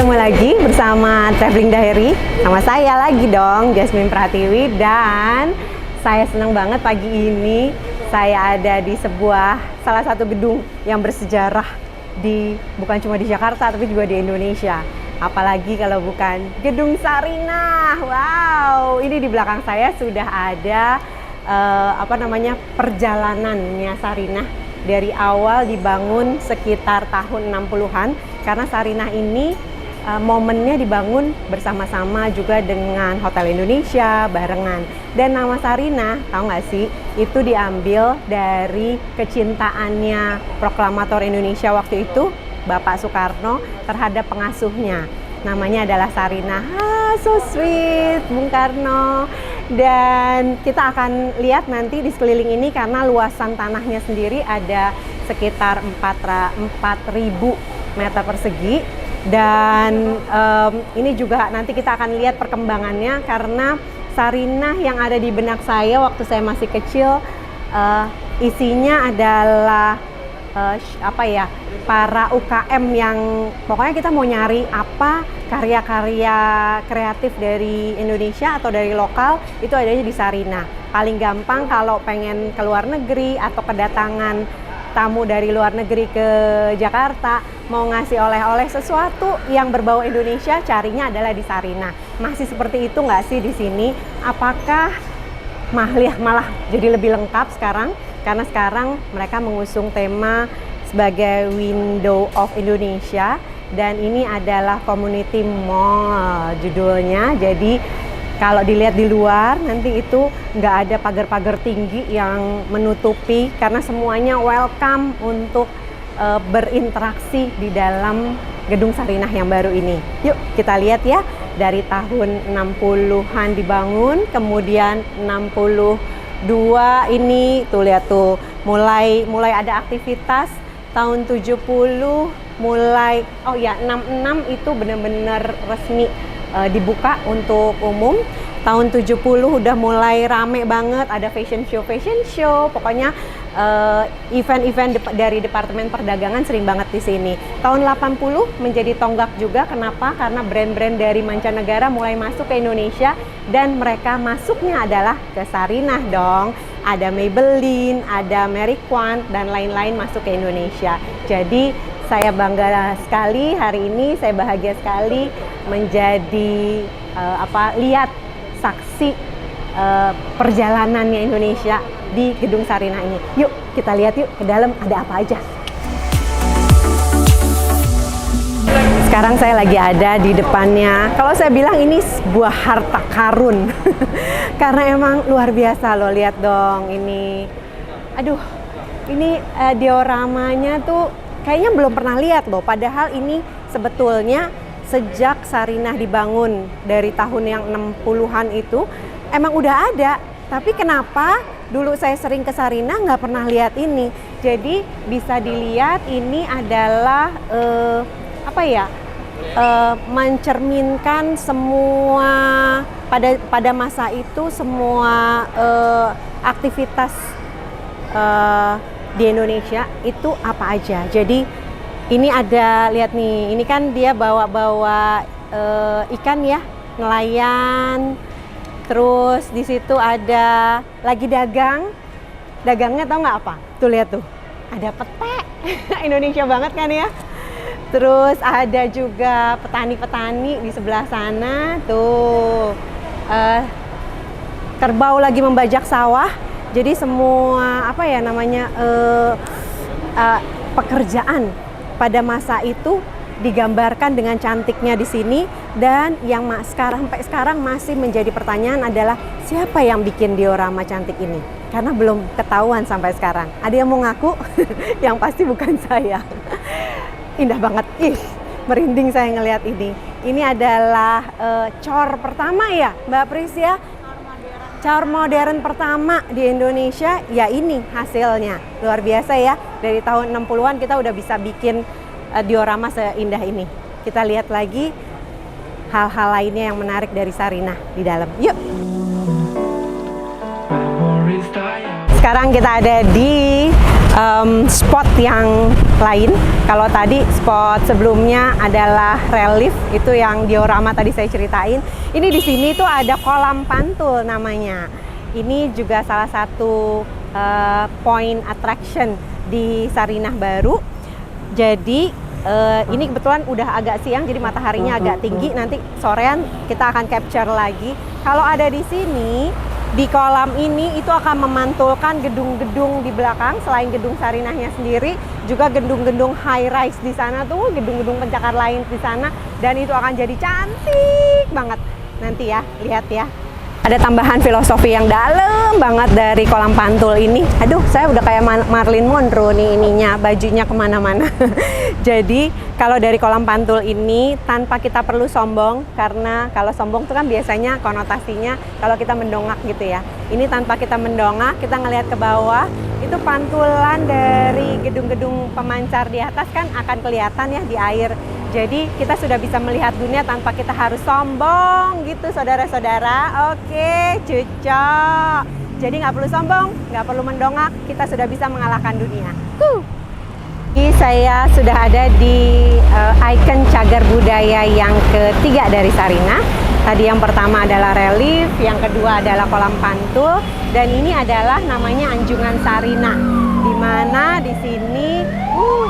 Ketemu lagi bersama Traveling Diary. Sama saya lagi dong, Jasmine Pratiwi. Dan saya senang banget pagi ini saya ada di salah satu gedung yang bersejarah bukan cuma di Jakarta tapi juga di Indonesia. Apalagi kalau bukan Gedung Sarinah. Wow, ini di belakang saya sudah ada perjalanannya Sarinah dari awal dibangun sekitar tahun 60-an, karena Sarinah ini momennya dibangun bersama-sama juga dengan Hotel Indonesia barengan. Dan nama Sarinah, tahu nggak sih, itu diambil dari kecintaannya proklamator Indonesia waktu itu, Bapak Soekarno, terhadap pengasuhnya. Namanya adalah Sarinah. So sweet, Bung Karno. Dan kita akan lihat nanti di sekeliling ini, karena luasan tanahnya sendiri ada sekitar 4.000 meter persegi. Dan ini juga nanti kita akan lihat perkembangannya, karena Sarinah yang ada di benak saya waktu saya masih kecil, isinya adalah para UKM yang pokoknya kita mau nyari apa karya-karya kreatif dari Indonesia atau dari lokal, itu adanya di Sarinah. Paling gampang kalau pengen ke luar negeri atau kedatangan tamu dari luar negeri ke Jakarta, mau ngasih oleh-oleh sesuatu yang berbau Indonesia, carinya adalah di Sarinah. Masih seperti itu nggak sih di sini? Apakah malah jadi lebih lengkap sekarang? Karena sekarang mereka mengusung tema sebagai Window of Indonesia, dan ini adalah Community Mall judulnya. Jadi kalau dilihat di luar nanti itu nggak ada pagar-pagar tinggi yang menutupi, karena semuanya welcome untuk berinteraksi di dalam Gedung Sarinah yang baru ini. Yuk kita lihat ya, dari tahun 60-an dibangun, kemudian 62 ini tuh lihat tuh mulai ada aktivitas. Tahun 70 mulai 66 itu benar-benar resmi dibuka untuk umum. Tahun 70 udah mulai rame banget, ada fashion show, pokoknya event-event dari Departemen Perdagangan sering banget di sini. Tahun 80 menjadi tonggak juga. Kenapa? Karena brand-brand dari mancanegara mulai masuk ke Indonesia, dan mereka masuknya adalah ke Sarinah dong. Ada Maybelline, ada Mary Quant, dan lain-lain masuk ke Indonesia. Jadi saya bangga sekali hari ini, saya bahagia sekali menjadi lihat saksi perjalanannya Indonesia di Gedung Sarinah ini. Yuk kita lihat yuk ke dalam ada apa aja. Sekarang saya lagi ada di depannya. Kalau saya bilang ini sebuah harta karun. Karena emang luar biasa loh, lihat dong ini. Aduh, ini dioramanya tuh kayaknya belum pernah lihat loh. Padahal ini sebetulnya sejak Sarinah dibangun dari tahun yang 60-an itu emang udah ada. Tapi kenapa dulu saya sering ke Sarinah nggak pernah lihat ini? Jadi bisa dilihat ini adalah mencerminkan semua pada masa itu semua aktivitas di Indonesia itu apa aja. Jadi ini ada, lihat nih, ini kan dia bawa ikan ya, nelayan. Terus di situ ada lagi dagangnya tahu nggak apa? Tuh lihat tuh, ada pete. Indonesia banget kan ya. Terus ada juga petani-petani di sebelah sana tuh, kerbau lagi membajak sawah. Jadi semua pekerjaan pada masa itu digambarkan dengan cantiknya di sini. Dan yang sampai sekarang masih menjadi pertanyaan adalah siapa yang bikin diorama cantik ini? Karena belum ketahuan sampai sekarang. Ada yang mau ngaku? Yang pasti bukan saya. Indah banget, merinding saya ngelihat ini. Ini adalah cor pertama ya, Mbak Pris ya? Cor modern pertama di Indonesia, ya ini hasilnya. Luar biasa ya, dari tahun 60-an kita udah bisa bikin diorama seindah ini. Kita lihat lagi hal-hal lainnya yang menarik dari Sarinah di dalam. Yuk! Sekarang kita ada di spot yang lain. Kalau tadi spot sebelumnya adalah relief, itu yang diorama tadi saya ceritain. Ini di sini tuh ada kolam pantul namanya. Ini juga salah satu point attraction di Sarinah Baru. Jadi ini kebetulan udah agak siang, jadi mataharinya agak tinggi. Nanti sorean kita akan capture lagi. Kalau ada di sini, di kolam ini itu akan memantulkan gedung-gedung di belakang. Selain gedung Sarinahnya sendiri, juga gedung-gedung high rise di sana tuh, gedung-gedung pencakar langit di sana, dan itu akan jadi cantik banget. Nanti ya, lihat ya. Ada tambahan filosofi yang dalam banget dari kolam pantul ini. Aduh, saya udah kayak Marilyn Monroe nih ininya, bajunya kemana-mana. Jadi, kalau dari kolam pantul ini tanpa kita perlu sombong, karena kalau sombong itu kan biasanya konotasinya kalau kita mendongak gitu ya. Ini tanpa kita mendongak, kita ngelihat ke bawah, itu pantulan dari gedung-gedung pemancar di atas kan akan kelihatan ya di air. Jadi kita sudah bisa melihat dunia tanpa kita harus sombong gitu saudara-saudara. Oke, cocok. Jadi nggak perlu sombong, nggak perlu mendongak, kita sudah bisa mengalahkan dunia. Ini saya sudah ada di ikon cagar budaya yang ketiga dari Sarinah. Tadi yang pertama adalah relief, yang kedua adalah kolam pantul, dan ini adalah namanya Anjungan Sarinah. Di mana di sini,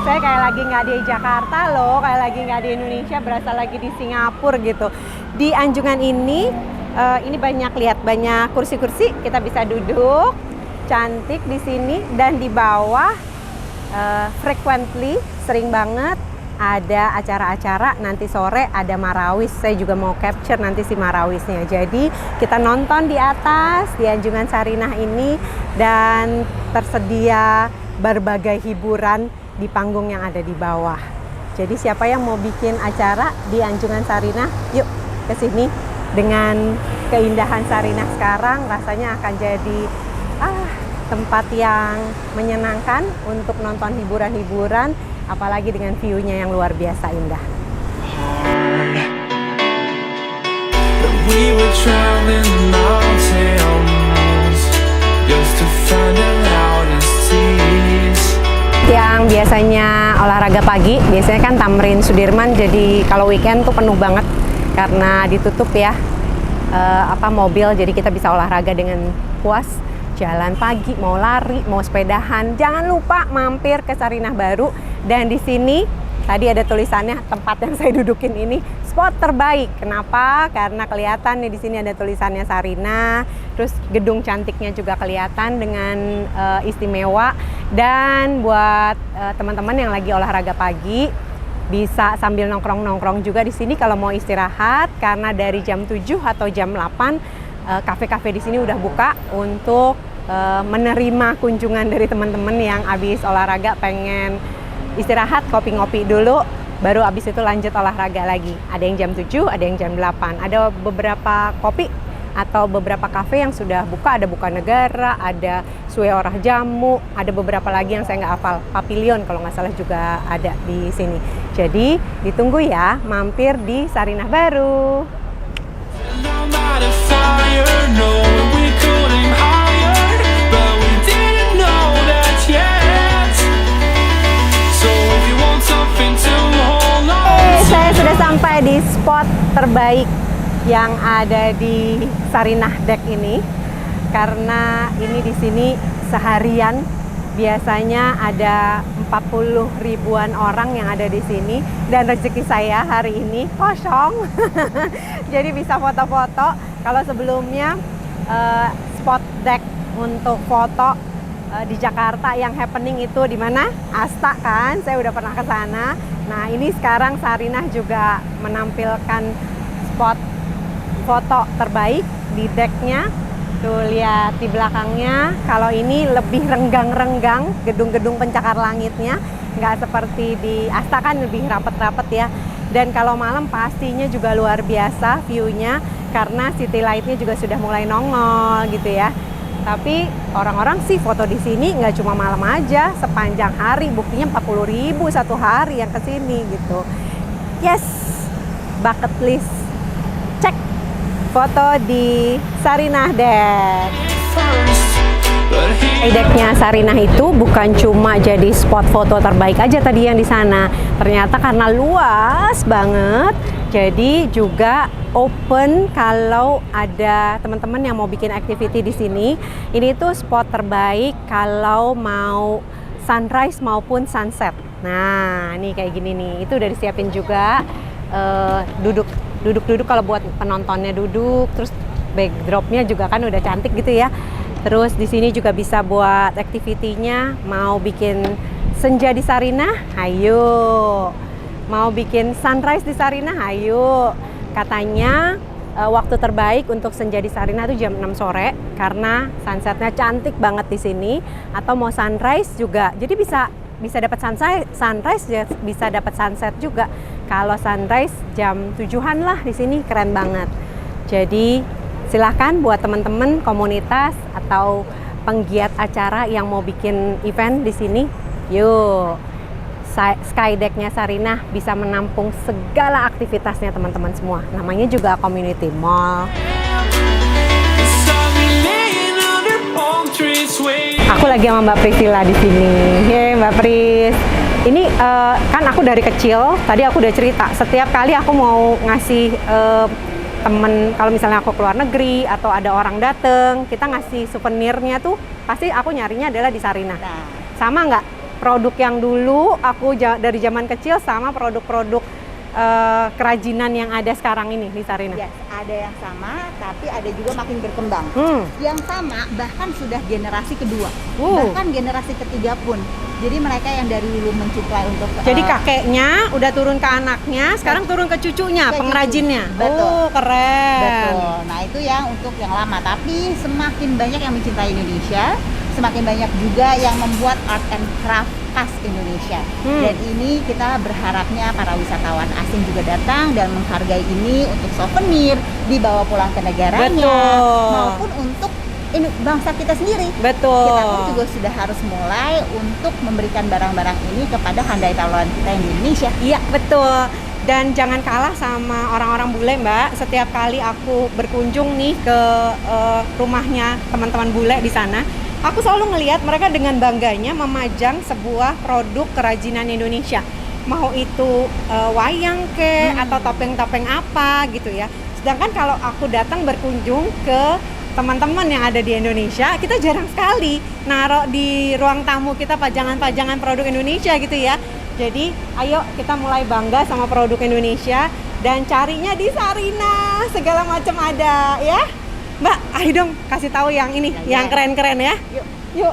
saya kayak lagi nggak di Jakarta loh, kayak lagi nggak di Indonesia, berasa lagi di Singapura gitu. Di Anjungan ini banyak banyak kursi-kursi, kita bisa duduk, cantik di sini, dan di bawah frequently, sering banget ada acara-acara. Nanti sore ada marawis, saya juga mau capture nanti si marawisnya. Jadi kita nonton di atas di Anjungan Sarinah ini, dan tersedia berbagai hiburan di panggung yang ada di bawah. Jadi siapa yang mau bikin acara di Anjungan Sarinah, yuk ke sini. Dengan keindahan Sarinah sekarang, rasanya akan jadi tempat yang menyenangkan untuk nonton hiburan-hiburan, apalagi dengan view-nya yang luar biasa indah. We were traveling mountains just to find the loudest seas. Yang biasanya olahraga pagi, biasanya kan Tamrin Sudirman, jadi kalau weekend tuh penuh banget karena ditutup ya mobil, jadi kita bisa olahraga dengan puas. Jalan pagi, mau lari, mau sepedahan, jangan lupa mampir ke Sarinah Baru. Dan di sini tadi ada tulisannya, tempat yang saya dudukin ini spot terbaik. Kenapa? Karena kelihatan nih di sini ada tulisannya Sarinah, terus gedung cantiknya juga kelihatan dengan istimewa. Dan buat teman-teman yang lagi olahraga pagi, bisa sambil nongkrong-nongkrong juga di sini kalau mau istirahat, karena dari jam 7 atau jam 8 kafe-kafe di sini udah buka untuk menerima kunjungan dari teman-teman yang habis olahraga pengen istirahat, kopi-ngopi dulu, baru habis itu lanjut olahraga lagi. Ada yang jam 7, ada yang jam 8. Ada beberapa kopi atau beberapa kafe yang sudah buka, ada Buka Negara, ada Sue Orah Jamu, ada beberapa lagi yang saya nggak hafal. Pavilion kalau nggak salah juga ada di sini. Jadi ditunggu ya, mampir di Sarinah Baru. Saya sudah sampai di spot terbaik yang ada di Sarinah Deck ini, karena ini di sini seharian biasanya ada 40 ribuan orang yang ada di sini, dan rezeki saya hari ini kosong. Jadi bisa foto-foto. Kalau sebelumnya spot deck untuk foto di Jakarta yang happening itu di mana? Asta kan, saya udah pernah ke sana. Nah, ini sekarang Sarinah juga menampilkan spot foto terbaik di decknya. Tuh lihat di belakangnya, kalau ini lebih renggang-renggang gedung-gedung pencakar langitnya, nggak seperti di Asta kan lebih rapet-rapet ya. Dan kalau malam pastinya juga luar biasa view-nya, karena city light-nya juga sudah mulai nongol gitu ya. Tapi orang-orang sih foto di sini nggak cuma malam aja, sepanjang hari, buktinya 40 ribu satu hari yang kesini gitu. Yes, bucket list, cek foto di Sarinah Deck. Decknya Sarinah itu bukan cuma jadi spot foto terbaik aja tadi yang di sana. Ternyata karena luas banget, jadi juga open kalau ada teman-teman yang mau bikin activity di sini. Ini tuh spot terbaik kalau mau sunrise maupun sunset. Nah, ini kayak gini nih. Itu udah disiapin juga. Duduk kalau buat penontonnya duduk. Terus backdropnya juga kan udah cantik gitu ya. Terus di sini juga bisa buat activity-nya, mau bikin senja di Sarinah, ayo. Mau bikin sunrise di Sarinah, ayo. Katanya waktu terbaik untuk senja di Sarinah itu jam 6 sore karena sunsetnya cantik banget di sini. Atau mau sunrise juga, jadi bisa dapat sunrise, bisa dapat sunset juga. Kalau sunrise jam 7-an lah di sini, keren banget. Jadi silahkan buat teman-teman komunitas atau penggiat acara yang mau bikin event di sini, yuk. Sky Deck-nya Sarinah bisa menampung segala aktivitasnya teman-teman semua. Namanya juga community mall. Aku lagi sama Mbak Priscilla di sini. Yeay, Mbak Pris. Ini kan aku dari kecil, tadi aku udah cerita, setiap kali aku mau ngasih temen, kalau misalnya aku keluar negeri atau ada orang dateng, kita ngasih souvenirnya tuh pasti aku nyarinya adalah di Sarinah. Nah, sama nggak produk yang dulu aku dari zaman kecil sama produk-produk kerajinan yang ada sekarang ini di Sarinah? Yes, ada yang sama, tapi ada juga makin berkembang. Yang sama bahkan sudah generasi kedua, bahkan generasi ketiga pun. Jadi mereka yang dari dulu mencuplai untuk jadi kakeknya udah turun ke anaknya, sekarang turun ke cucunya, pengrajinnya. Betul. Oh, keren. Betul. Nah, itu yang untuk yang lama, tapi semakin banyak yang mencintai Indonesia, semakin banyak juga yang membuat art and craft khas Indonesia. Dan ini kita berharapnya para wisatawan asing juga datang dan menghargai ini untuk souvenir, dibawa pulang ke negaranya, maupun untuk bangsa kita sendiri. Betul. Kita pun juga sudah harus mulai untuk memberikan barang-barang ini kepada handai tauladan kita yang di Indonesia. Iya, betul. Dan jangan kalah sama orang-orang bule, Mbak. Setiap kali aku berkunjung nih ke rumahnya teman-teman bule di sana, aku selalu ngelihat mereka dengan bangganya memajang sebuah produk kerajinan Indonesia. Mau itu wayang atau topeng-topeng apa gitu ya. Sedangkan kalau aku datang berkunjung ke teman-teman yang ada di Indonesia, kita jarang sekali naruh di ruang tamu kita pajangan-pajangan produk Indonesia gitu ya. Jadi ayo kita mulai bangga sama produk Indonesia dan carinya di Sarinah, segala macam ada ya. Mbak, ayo dong kasih tahu yang ini, yang keren-keren ya. Yuk.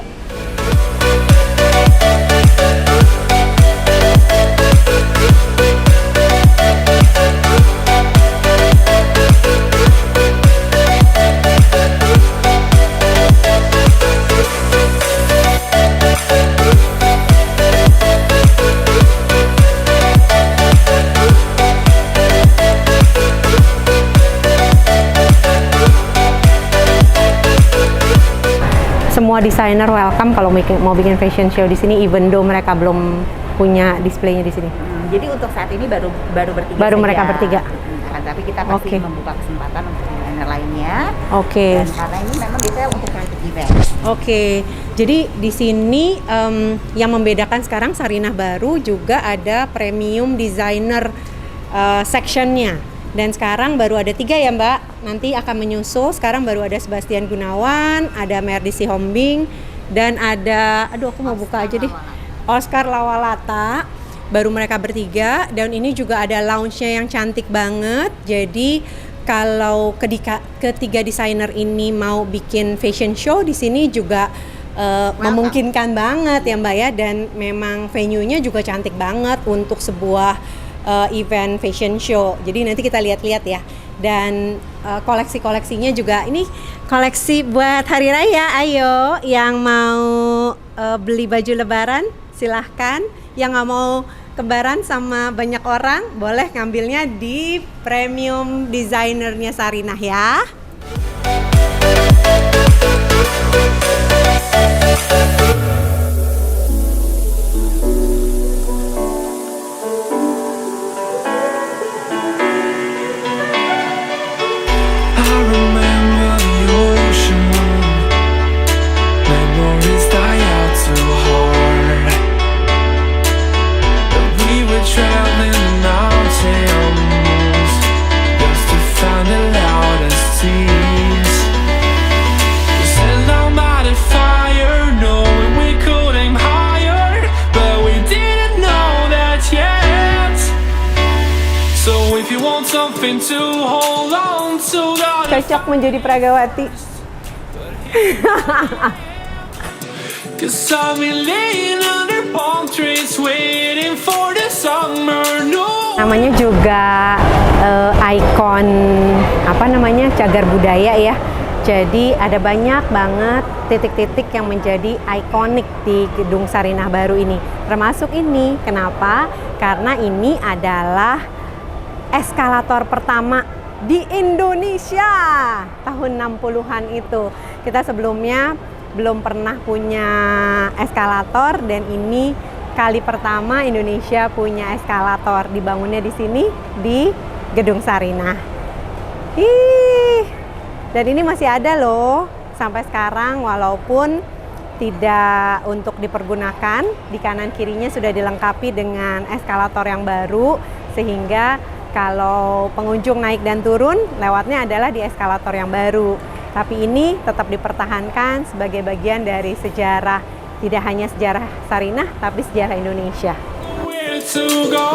Semua desainer welcome kalau mau bikin fashion show di sini, even though mereka belum punya displaynya di sini. Jadi untuk saat ini baru bertiga. Baru saja. mereka bertiga. Tapi kita masih membuka kesempatan untuk desainer lainnya. Dan karena ini memang biasanya untuk private event. Jadi di sini yang membedakan sekarang Sarinah baru juga ada premium designer sectionnya. Dan sekarang baru ada 3 ya Mbak, nanti akan menyusul. Sekarang baru ada Sebastian Gunawan, ada Merdi Sihombing, dan ada, aku mau buka aja deh, Oscar Lawalata. Baru mereka bertiga, dan ini juga ada lounge-nya yang cantik banget. Jadi kalau ketiga desainer ini mau bikin fashion show di sini juga memungkinkan banget ya Mbak ya. Dan memang venue-nya juga cantik banget untuk sebuah event fashion show. Jadi nanti kita lihat-lihat ya. Dan koleksi-koleksinya juga, ini koleksi buat hari raya. Ayo yang mau beli baju lebaran silahkan, yang nggak mau kembaran sama banyak orang boleh ngambilnya di premium designernya Sarinah ya. So if you want something to hold on to, Cocok menjadi Pragawati. cause I've been laying under palm trees waiting for the summer. No. Namanya juga ikon apa namanya cagar budaya ya. Jadi ada banyak banget titik-titik yang menjadi ikonik di Gedung Sarinah Baru ini. Termasuk ini. Kenapa? Karena ini adalah eskalator pertama di Indonesia tahun 60-an itu. Kita sebelumnya belum pernah punya eskalator dan ini kali pertama Indonesia punya eskalator. Dibangunnya di sini di Gedung Sarinah. Dan ini masih ada loh sampai sekarang walaupun tidak untuk dipergunakan. Di kanan kirinya sudah dilengkapi dengan eskalator yang baru sehingga kalau pengunjung naik dan turun lewatnya adalah di eskalator yang baru. Tapi ini tetap dipertahankan sebagai bagian dari sejarah, tidak hanya sejarah Sarinah tapi sejarah Indonesia. Where to go?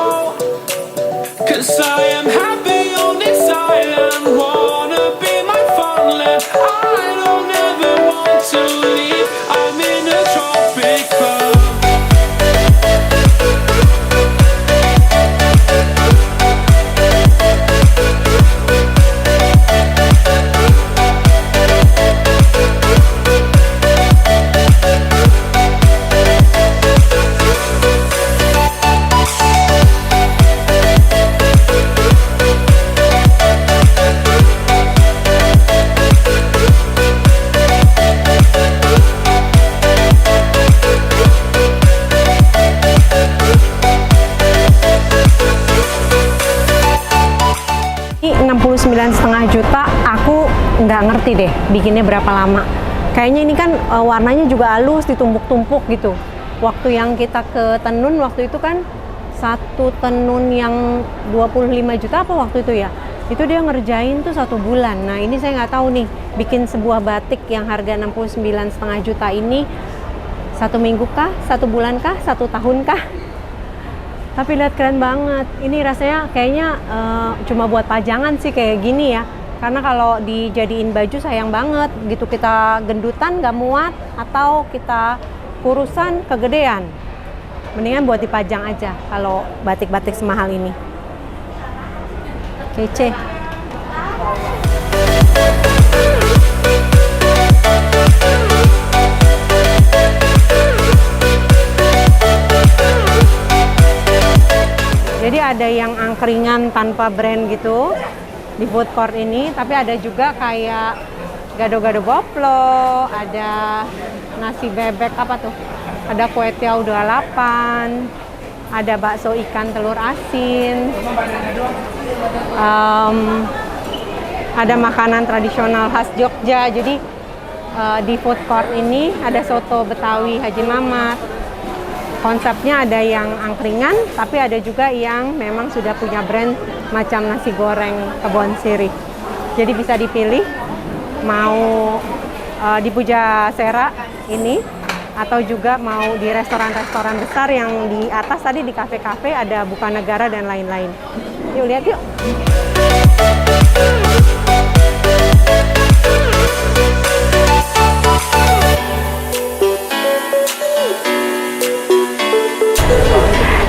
Cause I am happy on this island. Wanna be my funland. I don't ever want to leave. I'm in a tropic club. Ini 69,5 juta, aku nggak ngerti deh bikinnya berapa lama. Kayaknya ini kan warnanya juga halus, ditumpuk-tumpuk gitu. Waktu yang kita ke tenun waktu itu kan satu tenun yang 25 juta apa waktu itu ya? Itu dia ngerjain tuh 1 bulan. Nah ini saya nggak tahu nih, bikin sebuah batik yang harga 69,5 juta ini 1 minggu kah, 1 bulan kah, 1 tahun kah? Tapi lihat keren banget. Ini rasanya kayaknya cuma buat pajangan sih kayak gini ya. Karena kalau dijadiin baju sayang banget. Gitu kita gendutan nggak muat atau kita kurusan kegedean. Mendingan buat dipajang aja kalau batik-batik semahal ini. Kece. Jadi ada yang angkringan tanpa brand gitu di food court ini, tapi ada juga kayak gado-gado boplo, ada nasi bebek apa tuh? Ada kue tiaw 28, ada bakso ikan telur asin, ada makanan tradisional khas Jogja. Jadi di food court ini ada soto Betawi Haji Mamat. Konsepnya ada yang angkringan, tapi ada juga yang memang sudah punya brand macam nasi goreng Kebon Sirih. Jadi bisa dipilih mau di Pujasera ini atau juga mau di restoran-restoran besar yang di atas tadi di kafe-kafe ada Buka Negara dan lain-lain. Yuk lihat yuk.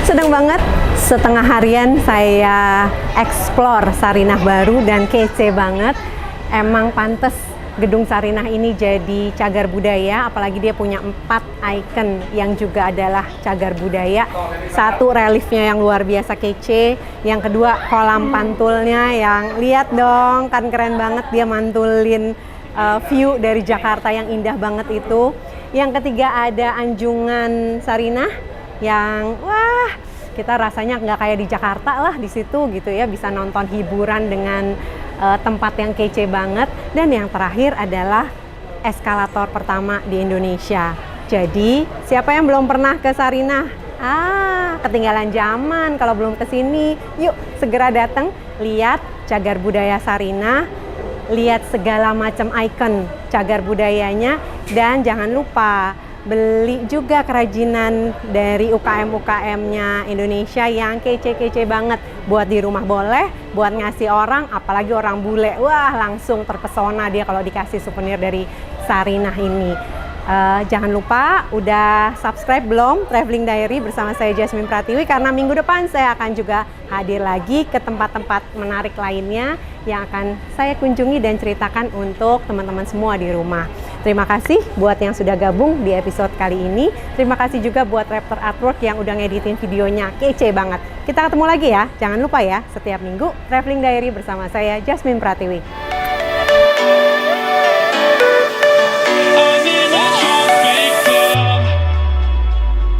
Senang banget, setengah harian saya explore Sarinah Baru dan kece banget. Emang pantes Gedung Sarinah ini jadi cagar budaya, apalagi dia punya 4 ikon yang juga adalah cagar budaya. Satu, reliefnya yang luar biasa kece. Yang kedua, kolam pantulnya yang lihat dong, kan keren banget dia mantulin view dari Jakarta yang indah banget itu. Yang ketiga ada Anjungan Sarinah yang wah kita rasanya nggak kayak di Jakarta lah di situ gitu ya, bisa nonton hiburan dengan tempat yang kece banget. Dan yang terakhir adalah eskalator pertama di Indonesia. Jadi siapa yang belum pernah ke Sarinah? Ketinggalan zaman kalau belum kesini. Yuk segera datang, lihat cagar budaya Sarinah, lihat segala macam ikon cagar budayanya, dan jangan lupa beli juga kerajinan dari UKM-UKM-nya Indonesia yang kece-kece banget. Buat di rumah boleh, buat ngasih orang, apalagi orang bule. Wah, langsung terpesona dia kalau dikasih souvenir dari Sarinah ini. Jangan lupa udah subscribe belum Traveling Diary bersama saya Jasmine Pratiwi, karena minggu depan saya akan juga hadir lagi ke tempat-tempat menarik lainnya yang akan saya kunjungi dan ceritakan untuk teman-teman semua di rumah. Terima kasih buat yang sudah gabung di episode kali ini. Terima kasih juga buat Raptor Artwork yang udah ngeditin videonya, kece banget. Kita ketemu lagi ya, jangan lupa ya, setiap minggu Traveling Diary bersama saya Jasmine Pratiwi.